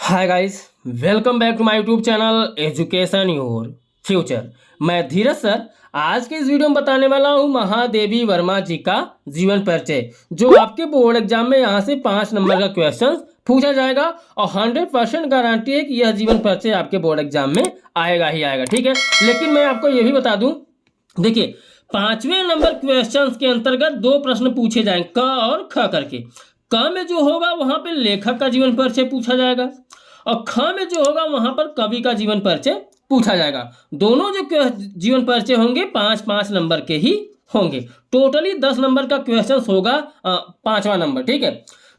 Hi guys, welcome back to my YouTube channel education your future. मैं Dheeraj sir आज के इस वीडियो में बताने वाला हूं महादेवी वर्मा जी का जीवन परिचय, जो आपके बोर्ड एग्जाम में यहां से 5 नंबर का क्वेश्चन पूछा जाएगा और 100% गारंटी है कि यह जीवन परिचय आपके बोर्ड एग्जाम में आएगा ही आएगा। ठीक है, लेकिन मैं आपको यह भी बता दूं, देखिए 5वें नंबर क्वेश्चन के अंतर्गत 2 प्रश्न पूछे जाएंगे, क और ख करके। क में जो होगा वहां पे लेखक का जीवन परिचय पूछा जाएगा और ख में जो होगा वहां पर कवि का जीवन परिचय पूछा जाएगा। दोनों जो जीवन परिचय होंगे 5-5 नंबर के ही होंगे। टोटली 10 नंबर का क्वेश्चन होगा 5वां नंबर। ठीक है,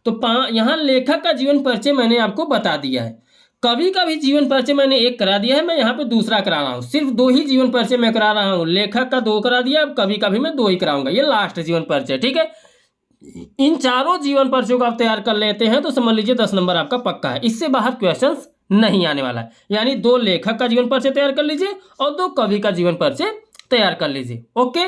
तो यहाँ लेखक का जीवन परिचय मैंने आपको बता दिया है। कवि का भी जीवन परिचय मैंने एक करा दिया है, मैं यहाँ पे दूसरा करा रहा हूँ। सिर्फ 2 ही जीवन परिचय मैं करा रहा हूँ। लेखक का 2 करा दिया, अब कवि का भी मैं 2 ही कराऊंगा। ये लास्ट जीवन परिचय। ठीक है, इन चारों जीवन परिचयों को आप तैयार कर लेते हैं तो समझ लीजिए 10 नंबर आपका पक्का है। इससे बाहर क्वेश्चंस नहीं आने वाला है। यानी 2 लेखक का जीवन परिचय तैयार कर लीजिए और 2 कवि का जीवन परिचय तैयार कर लीजिए। ओके,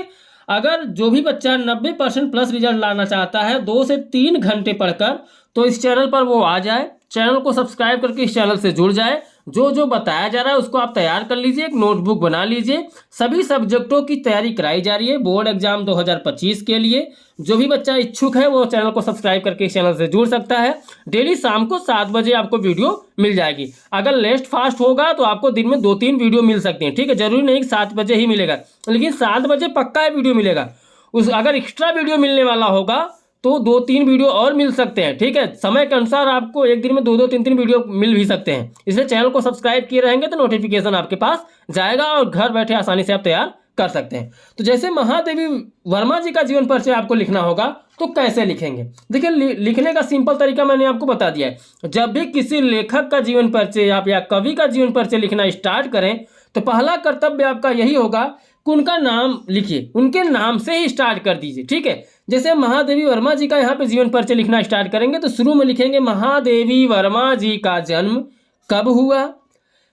अगर जो भी बच्चा 90% प्लस रिजल्ट लाना चाहता है 2 से 3 घंटे पढ़कर, तो इस चैनल पर वो आ जाए, चैनल को सब्सक्राइब करके इस चैनल से जुड़ जाए। जो जो बताया जा रहा है उसको आप तैयार कर लीजिए, एक नोटबुक बना लीजिए। सभी सब्जेक्टों की तैयारी कराई जा रही है बोर्ड एग्जाम 2025 के लिए। जो भी बच्चा इच्छुक है वो चैनल को सब्सक्राइब करके इस चैनल से जुड़ सकता है। डेली शाम को 7 बजे आपको वीडियो मिल जाएगी। अगर लेस्ट फास्ट होगा तो आपको दिन में 2-3 वीडियो मिल सकती हैं। ठीक है, जरूरी नहीं कि 7 बजे ही मिलेगा, लेकिन 7 बजे पक्का है वीडियो मिलेगा। अगर एक्स्ट्रा वीडियो मिलने वाला होगा तो 2-3 वीडियो और मिल सकते हैं। ठीक है, समय के अनुसार आपको एक दिन में 2-2, 3-3 वीडियो मिल भी सकते हैं। इसलिए चैनल को सब्सक्राइब किए रहेंगे तो नोटिफिकेशन आपके पास जाएगा और घर बैठे आसानी से आप तैयार कर सकते हैं। तो जैसे महादेवी वर्मा जी का जीवन परिचय आपको लिखना होगा तो कैसे लिखेंगे, देखिए लिखने का सिंपल तरीका मैंने आपको बता दिया है। जब भी किसी लेखक का जीवन परिचय आप या कवि का जीवन परिचय लिखना स्टार्ट करें तो पहला कर्तव्य आपका यही होगा कि उनका नाम लिखिए, उनके नाम से ही स्टार्ट कर दीजिए। ठीक है, जैसे महादेवी वर्मा जी का यहाँ पे जीवन परिचय लिखना स्टार्ट करेंगे तो शुरू में लिखेंगे महादेवी वर्मा जी का जन्म कब हुआ।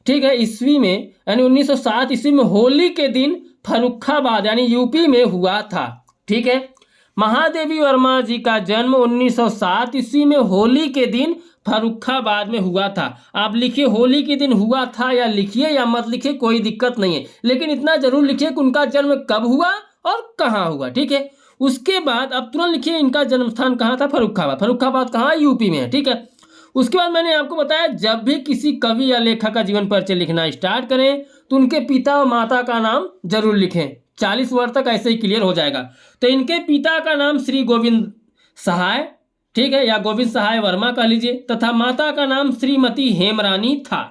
ठीक है, ईस्वी में यानी 1907 ईस्वी में होली के दिन फर्रुखाबाद यानी यूपी में हुआ था। ठीक है, महादेवी वर्मा जी का जन्म 1907 ईस्वी में होली के दिन फर्रुखाबाद में हुआ था। आप लिखिए होली के दिन हुआ था, या लिखिए या मत लिखिए कोई दिक्कत नहीं है, लेकिन इतना जरूर लिखिए कि उनका जन्म कब हुआ और कहाँ हुआ। ठीक है, उसके बाद अब तुरंत लिखिए इनका जन्म स्थान कहाँ था, फर्रुखाबाद। फर्रुखाबाद कहाँ, यूपी में है। ठीक है, उसके बाद मैंने आपको बताया जब भी किसी कवि या लेखक का जीवन परिचय लिखना स्टार्ट करें तो उनके पिता और माता का नाम जरूर लिखें। 40 वर्ड तक ऐसे ही क्लियर हो जाएगा। तो इनके पिता का नाम श्री गोविंद सहाय, ठीक है, या गोविंद सहाय वर्मा कह लीजिए, तथा माता का नाम श्रीमती हेमरानी था।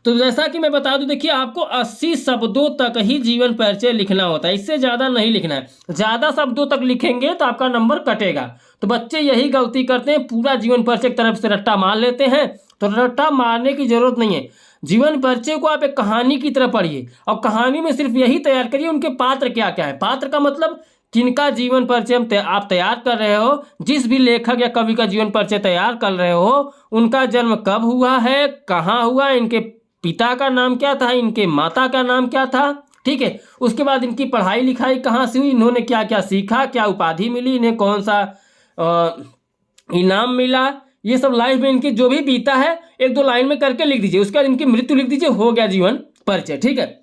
तो जैसा कि मैं बता दूं, देखिए आपको 80 शब्दों तक ही जीवन परिचय लिखना होता है, इससे ज़्यादा नहीं लिखना है। ज़्यादा शब्दों तक लिखेंगे तो आपका नंबर कटेगा। तो बच्चे यही गलती करते हैं, पूरा जीवन परिचय एक तरफ से रट्टा मार लेते हैं। तो रट्टा मारने की जरूरत नहीं है। जीवन परिचय को आप एक कहानी की तरह पढ़िए और कहानी में सिर्फ यही तैयार करिए उनके पात्र क्या क्या है। पात्र का मतलब किनका जीवन परिचय आप तैयार कर रहे हो, जिस भी लेखक या कवि का जीवन परिचय तैयार कर रहे हो उनका जन्म कब हुआ है, कहाँ हुआ, इनके पिता का नाम क्या था, इनके माता का नाम क्या था। ठीक है, उसके बाद इनकी पढ़ाई लिखाई कहाँ से हुई, इन्होंने क्या क्या सीखा, क्या उपाधि मिली, इन्हें कौन सा इनाम मिला, ये सब लाइफ में इनकी जो भी बीता है 1-2 लाइन में करके लिख दीजिए। उसके बाद इनकी मृत्यु लिख दीजिए, हो गया जीवन परिचय। ठीक है,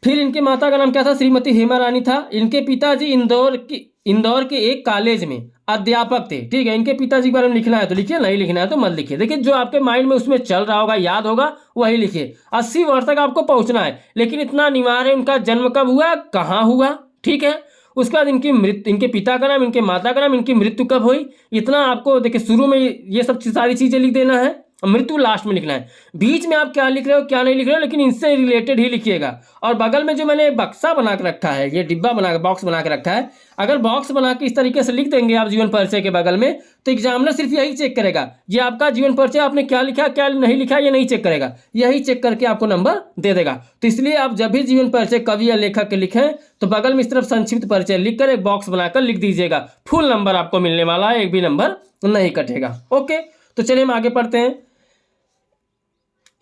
फिर इनके माता का नाम क्या था, श्रीमती हेमा रानी था। इनके पिताजी इंदौर के एक कॉलेज में अध्यापक थे। ठीक है, इनके पिताजी के बारे में लिखना है तो लिखिए, नहीं लिखना है तो मत लिखिए। देखिए जो आपके माइंड में उसमें चल रहा होगा, याद होगा, वही लिखिए। 80 वर्ष तक आपको पहुंचना है, लेकिन इतना अनिवार्य है उनका जन्म कब हुआ, कहाँ हुआ। ठीक है, उसके बाद इनके पिता का नाम, इनके माता का नाम, इनकी मृत्यु कब हुई, इतना आपको देखिए शुरू में ये सब सारी चीज़ें लिख देना है। मृत्यु लास्ट में लिखना है। बीच में आप क्या लिख रहे हो क्या नहीं लिख रहे हो, लेकिन इनसे रिलेटेड ही लिखिएगा। और बगल में जो मैंने बक्सा बना के रखा है, ये डिब्बा बना के बॉक्स बना के रखा है, अगर बॉक्स बना के इस तरीके से लिख देंगे आप जीवन परिचय के बगल में, तो एग्जामिनर सिर्फ यही चेक करेगा ये आपका जीवन परिचय आपने क्या लिखा क्या नहीं लिखा, ये नहीं चेक करेगा, यही चेक करके आपको नंबर दे देगा। तो इसलिए आप जब भी जीवन परिचय कवि या लेखक के लिखें तो बगल में इस तरफ संक्षिप्त परिचय लिख कर एक बॉक्स बनाकर लिख दीजिएगा। फुल नंबर आपको मिलने वाला है, एक भी नंबर नहीं कटेगा। ओके, तो चलिए हम आगे पढ़ते हैं।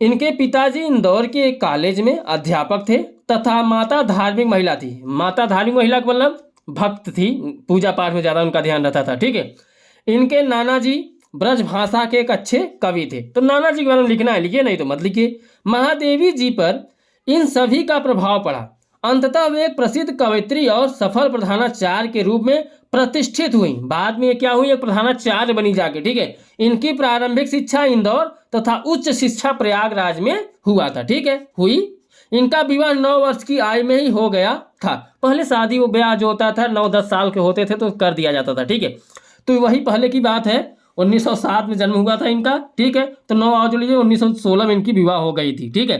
इनके पिताजी इंदौर के एक कॉलेज में अध्यापक थे तथा माता धार्मिक महिला थी। माता धार्मिक महिला का मतलब भक्त थी, पूजा पाठ में ज़्यादा उनका ध्यान रहता था। ठीक है, इनके नाना जी ब्रजभाषा के एक अच्छे कवि थे। तो नाना जी के बारे में लिखना है लिखिए, नहीं तो मत लिखिए। महादेवी जी पर इन सभी का प्रभाव पड़ा। अंततः वे एक प्रसिद्ध कवयित्री और सफल प्रधानाचार्य के रूप में प्रतिष्ठित हुई। बाद में क्या हुई, एक प्रधानाचार्य बनी जाके, ठीक है। इनकी प्रारंभिक शिक्षा इंदौर तथा उच्च शिक्षा प्रयागराज में हुआ था, ठीक है, हुई। इनका विवाह 9 वर्ष की आयु में ही हो गया था। पहले शादी वो ब्याह जो होता था 9-10 साल के होते थे तो कर दिया जाता था, ठीक है। तो वही पहले की बात है, 1907 में जन्म हुआ था इनका, ठीक है। तो 9 और जो लीजिए 1916 में इनकी विवाह हो गई थी, ठीक है।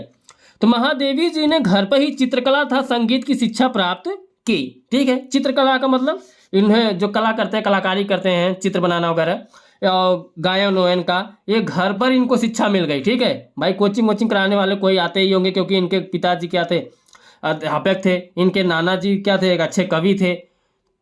तो महादेवी जी ने घर पर ही चित्रकला तथा संगीत की शिक्षा प्राप्त की, ठीक है। चित्रकला का मतलब इन्हें जो कला करते हैं, कलाकारी करते हैं, चित्र बनाना वगैरह, गायन वायन का, ये घर पर इनको शिक्षा मिल गई, ठीक है। भाई कोचिंग वोचिंग कराने वाले कोई आते ही होंगे, क्योंकि इनके पिताजी क्या थे, अध्यापक थे, इनके नाना जी क्या थे, एक अच्छे कवि थे।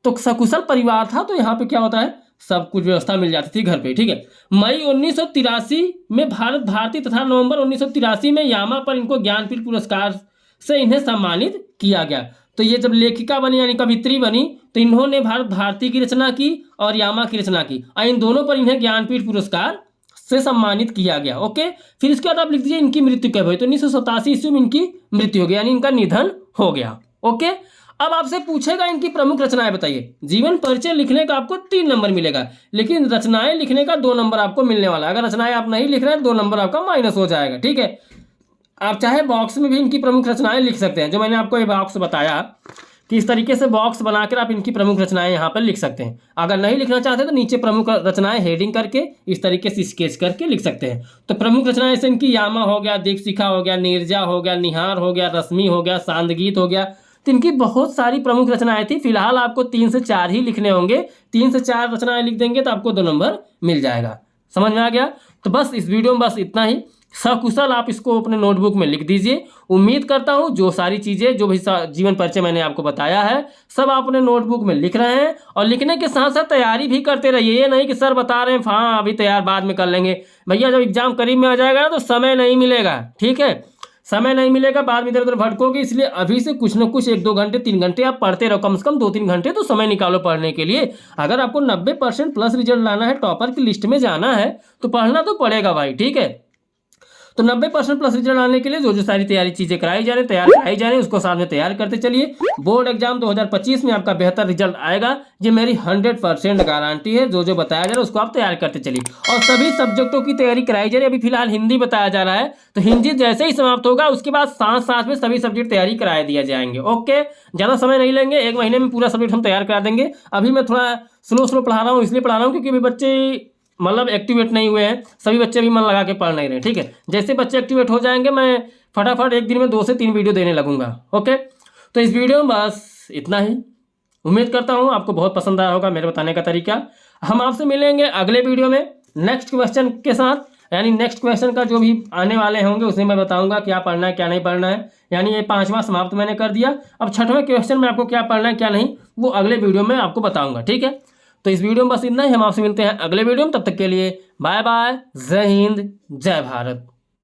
तो सकुशल परिवार था, तो यहाँ पे क्या होता है, सब कुछ व्यवस्था मिल जाती थी घर पे, ठीक है। मई 1983 में भारत भारती तथा नवंबर 1983 में यामा पर इनको ज्ञानपीठ पुरस्कार से इन्हें सम्मानित किया गया। तो ये जब लेखिका बनी यानी कवित्री बनी, तो इन्होंने भारत भारती की रचना की और यामा की रचना की, और इन दोनों पर इन्हें ज्ञानपीठ पुरस्कार से सम्मानित किया गया। ओके, फिर इसके बाद आप लिख दीजिए इनकी मृत्यु कब हुई। तो 1987 ईस्वी में इनकी मृत्यु हो गई, यानी इनका निधन हो गया। ओके, अब आपसे पूछेगा इनकी प्रमुख रचनाएं बताइए। जीवन परिचय लिखने का आपको 3 नंबर मिलेगा, लेकिन रचनाएं लिखने का 2 नंबर आपको मिलने वाला है। अगर रचनाएं आप नहीं लिख रहे हैं 2 नंबर आपका माइनस हो जाएगा, ठीक है। आप चाहे बॉक्स में भी इनकी प्रमुख रचनाएं लिख सकते हैं, जो मैंने आपको ये बॉक्स बताया कि इस तरीके से बॉक्स बनाकर आप इनकी प्रमुख रचनाएं यहाँ पर लिख सकते हैं। अगर नहीं लिखना चाहते तो नीचे प्रमुख रचनाएं हेडिंग करके इस तरीके से स्केच करके लिख सकते हैं। तो प्रमुख रचनाएं से इनकी यामा हो गया, दीपशिखा हो गया, नीरजा हो गया, निहार हो गया, रश्मि हो गया, सांदगीत हो गया। तो इनकी बहुत सारी प्रमुख रचनाएं थी। फिलहाल आपको 3 से 4 ही लिखने होंगे। 3 से 4 रचनाएं लिख देंगे तो आपको 2 नंबर मिल जाएगा। समझ में आ गया? तो बस इस वीडियो में बस इतना ही। सकुशल आप इसको अपने नोटबुक में लिख दीजिए। उम्मीद करता हूँ जो सारी चीज़ें जो भी जीवन परिचय मैंने आपको बताया है सब आप अपने नोटबुक में लिख रहे हैं, और लिखने के साथ साथ तैयारी भी करते रहिए। ये नहीं कि सर बता रहे हैं हाँ अभी तैयार बाद में कर लेंगे। भैया जब एग्जाम करीब में आ जाएगा ना तो समय नहीं मिलेगा, ठीक है। समय नहीं मिलेगा, बाद में इधर उधर भटकोगे। इसलिए अभी से कुछ न कुछ 1-2 घंटे 3 घंटे आप पढ़ते रहो, कम से कम 2-3 घंटे तो समय निकालो पढ़ने के लिए। अगर आपको 90% प्लस रिजल्ट लाना है, टॉपर की लिस्ट में जाना है, तो पढ़ना तो पड़ेगा भाई, ठीक है। तो 90% प्लस रिजल्ट आने के लिए जो जो सारी तैयारी चीज़ें कराई जा रही तैयार कराई जा रही उसको साथ में तैयार करते चलिए। बोर्ड एग्जाम 2025 में आपका बेहतर रिजल्ट आएगा, ये मेरी 100% गारंटी है। जो जो बताया जा रहा है उसको आप तैयार करते चलिए। और सभी सब्जेक्टों की तैयारी कराई जा रही है। अभी फिलहाल हिंदी बताया जा रहा है, तो हिंदी जैसे ही समाप्त होगा उसके बाद साथ साथ में सभी सब्जेक्ट तैयारी करा दिया जाएंगे। ओके, ज़्यादा समय नहीं लेंगे, 1 महीने में पूरा सब्जेक्ट हम तैयार करा देंगे। अभी मैं थोड़ा स्लो पढ़ा रहा हूँ, इसलिए पढ़ा रहा हूँ क्योंकि अभी बच्चे मतलब एक्टिवेट नहीं हुए हैं। सभी बच्चे भी मन लगा के पढ़ नहीं रहे, ठीक है। जैसे बच्चे एक्टिवेट हो जाएंगे मैं फटाफट 1 दिन में 2 से 3 वीडियो देने लगूंगा। ओके, तो इस वीडियो में बस इतना ही। उम्मीद करता हूँ आपको बहुत पसंद आया होगा मेरे बताने का तरीका। हम आपसे मिलेंगे अगले वीडियो में नेक्स्ट क्वेश्चन के साथ, यानी नेक्स्ट क्वेश्चन का जो भी आने वाले होंगे उसमें मैं बताऊंगा क्या पढ़ना है क्या नहीं पढ़ना है। यानी ये 5वां समाप्त मैंने कर दिया। अब 6वें क्वेश्चन में आपको क्या पढ़ना है क्या नहीं वो अगले वीडियो में आपको बताऊंगा, ठीक है। तो इस वीडियो में बस इतना ही। हम आपसे मिलते हैं अगले वीडियो में, तब तक के लिए बाय बाय, जय हिंद, जय भारत।